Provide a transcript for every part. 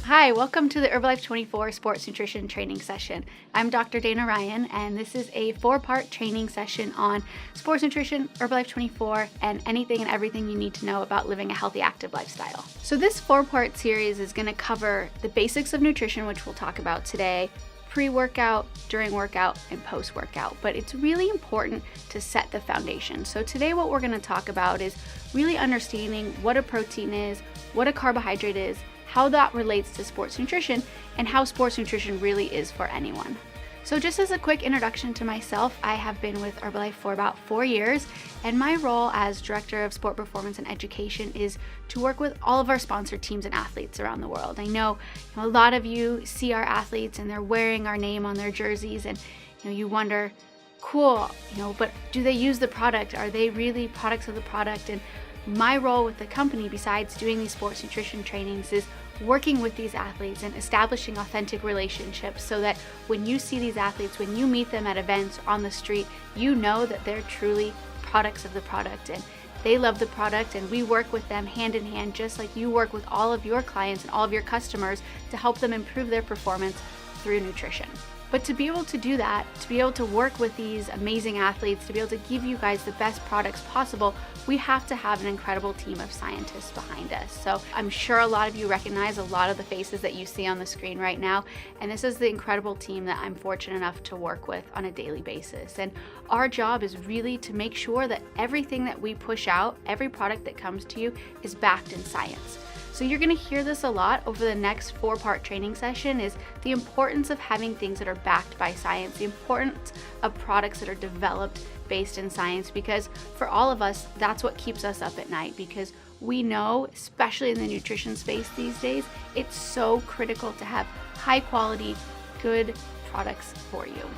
Hi, welcome to the Herbalife 24 Sports Nutrition Training Session. I'm Dr. Dana Ryan, and this is a 4-part training session on sports nutrition, Herbalife 24, and anything and everything you need to know about living a healthy, active lifestyle. So this 4-part series is going to cover the basics of nutrition, which we'll talk about today, pre-workout, during workout, and post-workout. But it's really important to set the foundation. So today what we're going to talk about is really understanding what a protein is, what a carbohydrate is, how that relates to sports nutrition, and how sports nutrition really is for anyone. So just as a quick introduction to myself, I have been with Herbalife for about 4 years, and my role as Director of Sport Performance and Education is to work with all of our sponsored teams and athletes around the world. I know a lot of you see our athletes and they're wearing our name on their jerseys, and you wonder, cool, but do they use the product? Are they really products of the product? And my role with the company, besides doing these sports nutrition trainings, is working with these athletes and establishing authentic relationships so that when you see these athletes, when you meet them at events on the street, you know that they're truly products of the product and they love the product, and we work with them hand in hand, just like you work with all of your clients and all of your customers to help them improve their performance through nutrition. But to be able to do that, to be able to work with these amazing athletes, to be able to give you guys the best products possible, we have to have an incredible team of scientists behind us. So I'm sure a lot of you recognize a lot of the faces that you see on the screen right now. And this is the incredible team that I'm fortunate enough to work with on a daily basis. And our job is really to make sure that everything that we push out, every product that comes to you, is backed in science. So you're going to hear this a lot over the next 4-part training session, is the importance of having things that are backed by science, the importance of products that are developed based in science, because for all of us, that's what keeps us up at night, because we know, especially in the nutrition space these days, it's so critical to have high quality, good products for you.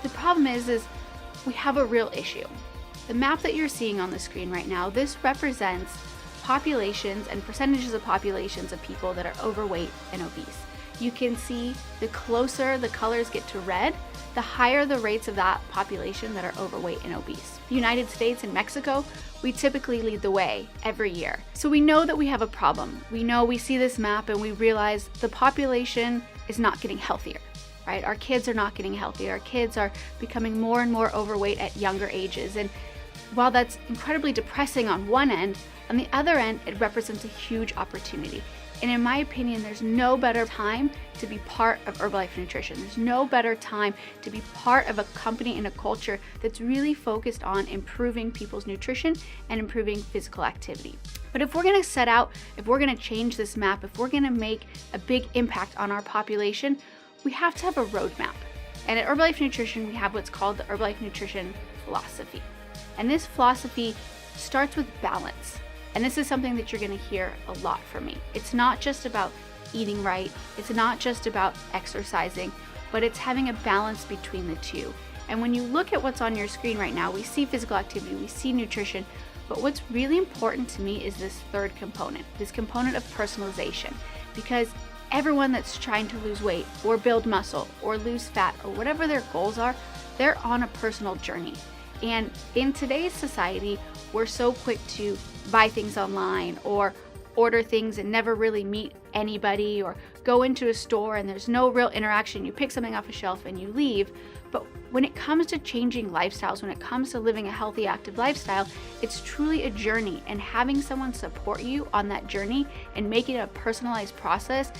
The problem is we have a real issue. The map that you're seeing on the screen right now, this represents populations and percentages of populations of people that are overweight and obese. You can see the closer the colors get to red, the higher the rates of that population that are overweight and obese. The United States and Mexico, we typically lead the way every year. So we know that we have a problem. We see this map and we realize the population is not getting healthier, right? Our kids are not getting healthier. Our kids are becoming more and more overweight at younger ages. And while that's incredibly depressing on one end, on the other end, it represents a huge opportunity. And in my opinion, there's no better time to be part of Herbalife Nutrition. There's no better time to be part of a company and a culture that's really focused on improving people's nutrition and improving physical activity. But if we're gonna set out, if we're gonna change this map, if we're gonna make a big impact on our population, we have to have a roadmap. And at Herbalife Nutrition, we have what's called the Herbalife Nutrition philosophy. And this philosophy starts with balance. And this is something that you're going to hear a lot from me. It's not just about eating right. It's not just about exercising, but it's having a balance between the two. And when you look at what's on your screen right now, we see physical activity, we see nutrition, but what's really important to me is this third component, this component of personalization, because everyone that's trying to lose weight or build muscle or lose fat or whatever their goals are, they're on a personal journey. And in today's society, we're so quick to buy things online or order things and never really meet anybody, or go into a store and there's no real interaction. You pick something off a shelf and you leave. But when it comes to changing lifestyles, when it comes to living a healthy, active lifestyle, it's truly a journey, and having someone support you on that journey and make it a personalized process,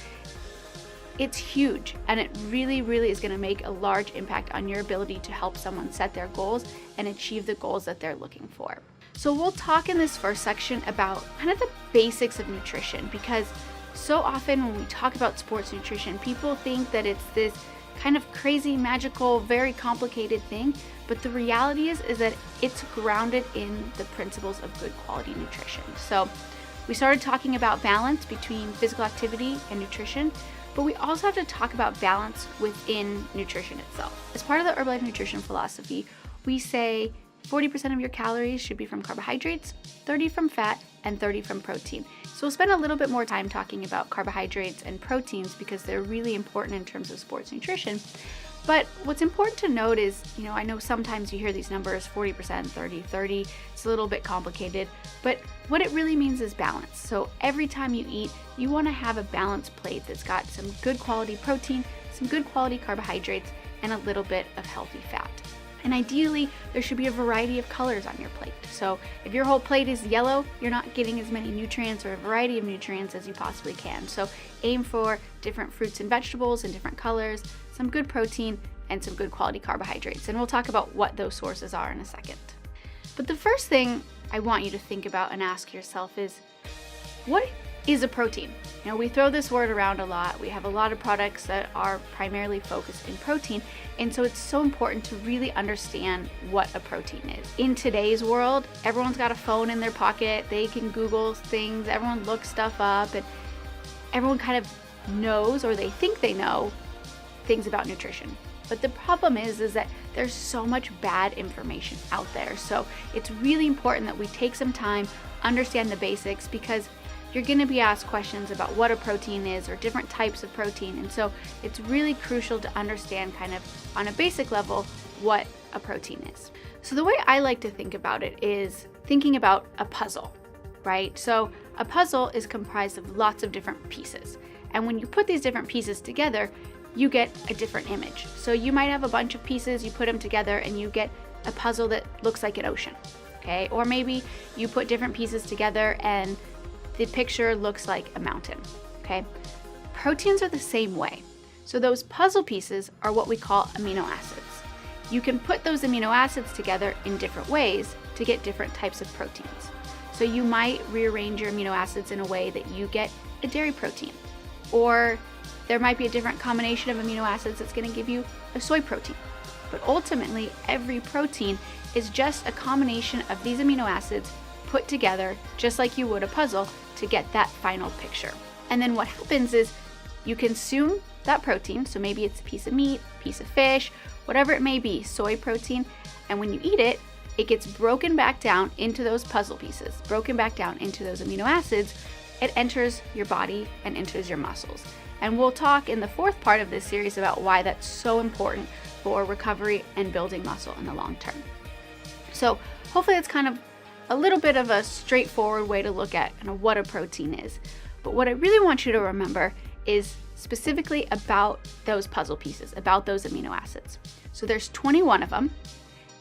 it's huge, and it really, really is going to make a large impact on your ability to help someone set their goals and achieve the goals that they're looking for. So we'll talk in this first section about kind of the basics of nutrition, because so often when we talk about sports nutrition, people think that it's this kind of crazy, magical, very complicated thing, but the reality is that it's grounded in the principles of good quality nutrition. So we started talking about balance between physical activity and nutrition, but we also have to talk about balance within nutrition itself. As part of the Herbalife Nutrition philosophy, we say 40% of your calories should be from carbohydrates, 30 from fat, and 30 from protein. So we'll spend a little bit more time talking about carbohydrates and proteins because they're really important in terms of sports nutrition. But what's important to note is, I know sometimes you hear these numbers, 40%, 30, 30, it's a little bit complicated, but what it really means is balance. So every time you eat, you want to have a balanced plate that's got some good quality protein, some good quality carbohydrates, and a little bit of healthy fat. And ideally, there should be a variety of colors on your plate. So if your whole plate is yellow, you're not getting as many nutrients or a variety of nutrients as you possibly can. So aim for different fruits and vegetables in different colors, some good protein, and some good quality carbohydrates. And we'll talk about what those sources are in a second. But the first thing I want you to think about and ask yourself is, what is a protein? We throw this word around a lot. We have a lot of products that are primarily focused in protein, and so it's so important to really understand what a protein is. In today's world, everyone's got a phone in their pocket. They can Google things, everyone looks stuff up, and everyone kind of knows, or they think they know, things about nutrition. But the problem is that there's so much bad information out there. So it's really important that we take some time, understand the basics, because you're going to be asked questions about what a protein is or different types of protein. And so it's really crucial to understand kind of on a basic level what a protein is. So the way I like to think about it is thinking about a puzzle, right? So a puzzle is comprised of lots of different pieces. And when you put these different pieces together, you get a different image. So you might have a bunch of pieces, you put them together and you get a puzzle that looks like an ocean, okay? Or maybe you put different pieces together and the picture looks like a mountain, okay? Proteins are the same way. So those puzzle pieces are what we call amino acids. You can put those amino acids together in different ways to get different types of proteins. So you might rearrange your amino acids in a way that you get a dairy protein, or there might be a different combination of amino acids that's going to give you a soy protein. But ultimately, every protein is just a combination of these amino acids put together just like you would a puzzle to get that final picture. And then what happens is you consume that protein, so maybe it's a piece of meat, piece of fish, whatever it may be, soy protein, and when you eat it, it gets broken back down into those puzzle pieces, broken back down into those amino acids. It enters your body and enters your muscles. And we'll talk in the fourth part of this series about why that's so important for recovery and building muscle in the long term. So hopefully it's kind of a little bit of a straightforward way to look at what a protein is. But what I really want you to remember is specifically about those puzzle pieces, about those amino acids. So there's 21 of them,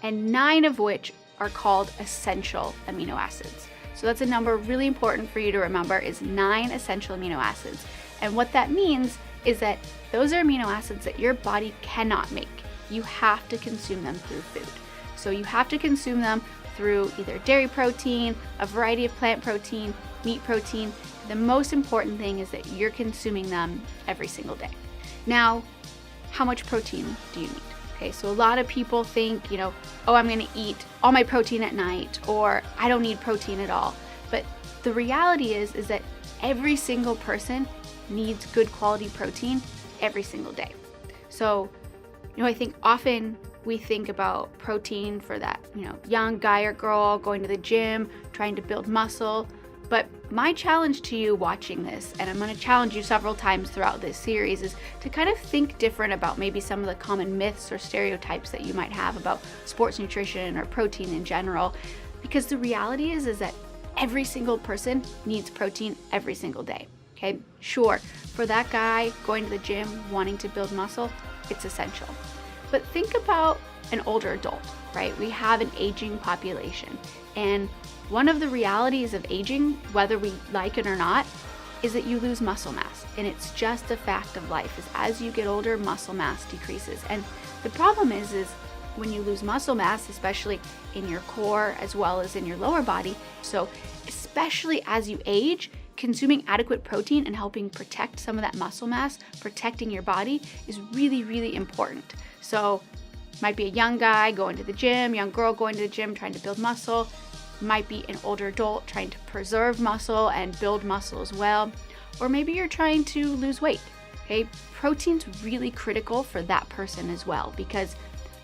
and 9 of which are called essential amino acids. So that's a number really important for you to remember, is 9 essential amino acids. And what that means is that those are amino acids that your body cannot make. You have to consume them through food. So you have to consume them through either dairy protein, a variety of plant protein, meat protein. The most important thing is that you're consuming them every single day. Now, how much protein do you need? Okay, so a lot of people think, I'm going to eat all my protein at night, or I don't need protein at all. But the reality is that every single person needs good quality protein every single day. So, I think often we think about protein for that, young guy or girl going to the gym, trying to build muscle. But my challenge to you watching this, and I'm going to challenge you several times throughout this series, is to kind of think different about maybe some of the common myths or stereotypes that you might have about sports nutrition or protein in general. Because the reality is that every single person needs protein every single day. Okay, sure, for that guy going to the gym, wanting to build muscle, it's essential. But think about an older adult, right? We have an aging population. And one of the realities of aging, whether we like it or not, is that you lose muscle mass. And it's just a fact of life, is as you get older, muscle mass decreases. And the problem is when you lose muscle mass, especially in your core as well as in your lower body, so especially as you age, consuming adequate protein and helping protect some of that muscle mass, protecting your body, is really, really important. So might be a young guy going to the gym, young girl going to the gym trying to build muscle, might be an older adult trying to preserve muscle and build muscle as well, or maybe you're trying to lose weight. Okay, protein's really critical for that person as well, because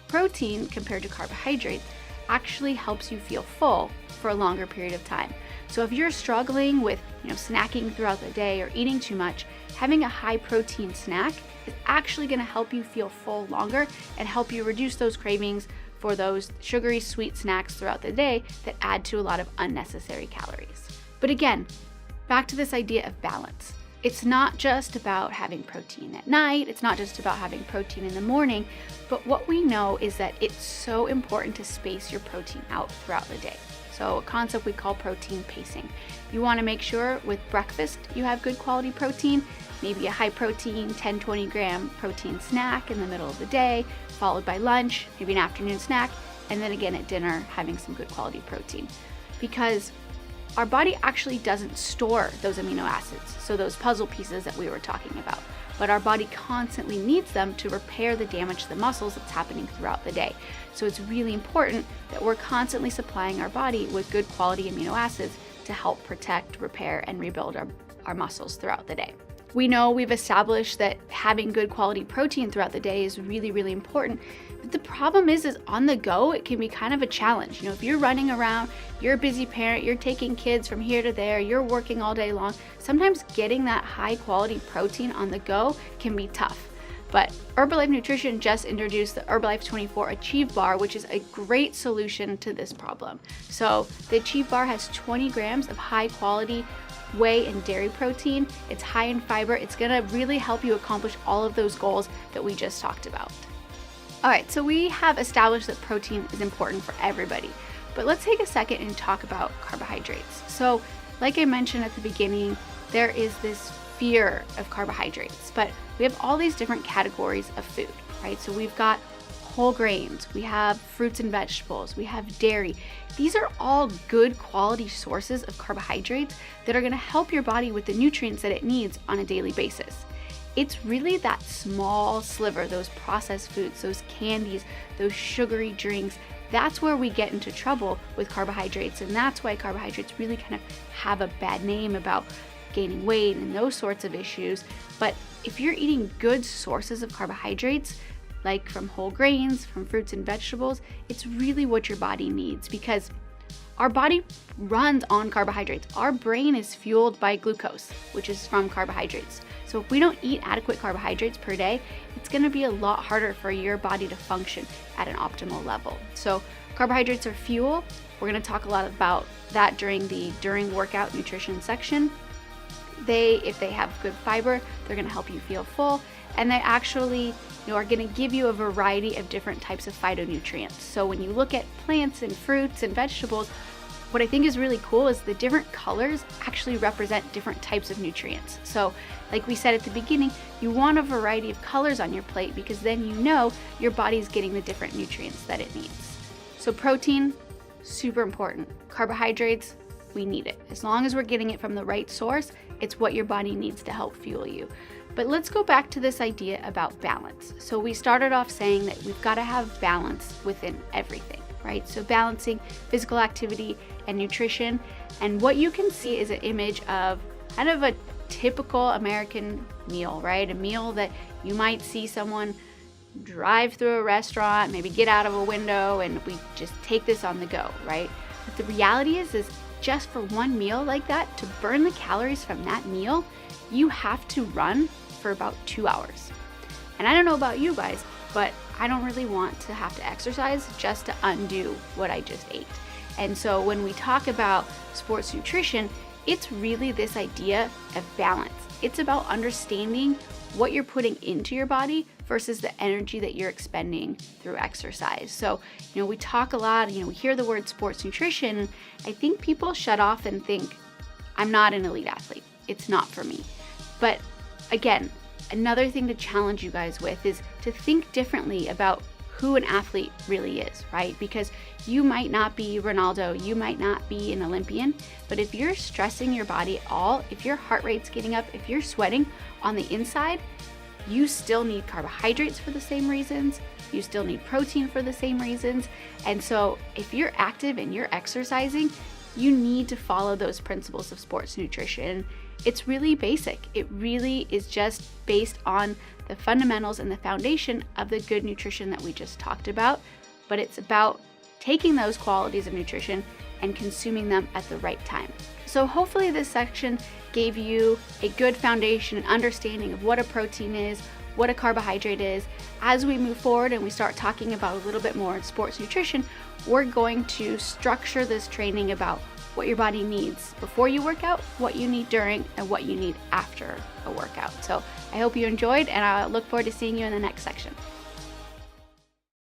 protein compared to carbohydrates actually helps you feel full for a longer period of time. So if you're struggling with, snacking throughout the day or eating too much, having a high protein snack is actually going to help you feel full longer and help you reduce those cravings for those sugary sweet snacks throughout the day that add to a lot of unnecessary calories. But again, back to this idea of balance. It's not just about having protein at night, it's not just about having protein in the morning, but what we know is that it's so important to space your protein out throughout the day. So a concept we call protein pacing. You want to make sure with breakfast you have good quality protein, maybe a high protein 10-20 gram protein snack in the middle of the day, followed by lunch, maybe an afternoon snack, and then again at dinner having some good quality protein. Because our body actually doesn't store those amino acids, so those puzzle pieces that we were talking about, but our body constantly needs them to repair the damage to the muscles that's happening throughout the day. So it's really important that we're constantly supplying our body with good quality amino acids to help protect, repair, and rebuild our muscles throughout the day. We know we've established that having good quality protein throughout the day is really, really important. But the problem is on the go, it can be kind of a challenge. If you're running around, you're a busy parent, you're taking kids from here to there, you're working all day long, sometimes getting that high quality protein on the go can be tough. But Herbalife Nutrition just introduced the Herbalife 24 Achieve Bar, which is a great solution to this problem. So the Achieve Bar has 20 grams of high quality whey and dairy protein. It's high in fiber. It's gonna really help you accomplish all of those goals that we just talked about. All right, so we have established that protein is important for everybody, but let's take a second and talk about carbohydrates. So like I mentioned at the beginning, there is this fear of carbohydrates, but we have all these different categories of food, right? So we've got whole grains, we have fruits and vegetables, we have dairy. These are all good quality sources of carbohydrates that are gonna help your body with the nutrients that it needs on a daily basis. It's really that small sliver, those processed foods, those candies, those sugary drinks, that's where we get into trouble with carbohydrates, and that's why carbohydrates really kind of have a bad name about gaining weight and those sorts of issues. But if you're eating good sources of carbohydrates, like from whole grains, from fruits and vegetables, it's really what your body needs, because our body runs on carbohydrates. Our brain is fueled by glucose, which is from carbohydrates. So if we don't eat adequate carbohydrates per day, it's gonna be a lot harder for your body to function at an optimal level. So carbohydrates are fuel. We're gonna talk a lot about that during workout nutrition section. If they have good fiber, they're gonna help you feel full, and they actually are gonna give you a variety of different types of phytonutrients. So when you look at plants and fruits and vegetables, what I think is really cool is the different colors actually represent different types of nutrients. So like we said at the beginning, you want a variety of colors on your plate because then you know your body's getting the different nutrients that it needs. So protein, super important. Carbohydrates, we need it. As long as we're getting it from the right source, it's what your body needs to help fuel you. But let's go back to this idea about balance. So we started off saying that we've got to have balance within everything, right? So balancing physical activity and nutrition. And what you can see is an image of kind of a typical American meal, right? A meal that you might see someone drive through a restaurant, maybe get out of a window, and we just take this on the go, right? But the reality is just for one meal like that, to burn the calories from that meal, you have to run for about 2 hours. And I don't know about you guys, but I don't really want to have to exercise just to undo what I just ate. And so when we talk about sports nutrition, it's really this idea of balance. It's about understanding what you're putting into your body versus the energy that you're expending through exercise. So, we talk a lot, we hear the word sports nutrition. I think people shut off and think, I'm not an elite athlete. It's not for me. But again, another thing to challenge you guys with is to think differently about who an athlete really is, right? Because you might not be Ronaldo, you might not be an Olympian, but if you're stressing your body at all, if your heart rate's getting up, if you're sweating on the inside, you still need carbohydrates for the same reasons, you still need protein for the same reasons. And so if you're active and you're exercising, you need to follow those principles of sports nutrition. It's really basic. It really is just based on the fundamentals and the foundation of the good nutrition that we just talked about, but it's about taking those qualities of nutrition and consuming them at the right time. So hopefully this section gave you a good foundation and understanding of what a protein is, what a carbohydrate is. As we move forward and we start talking about a little bit more sports nutrition, we're going to structure this training about what your body needs before you work out, what you need during, and what you need after a workout. So I hope you enjoyed, and I look forward to seeing you in the next section.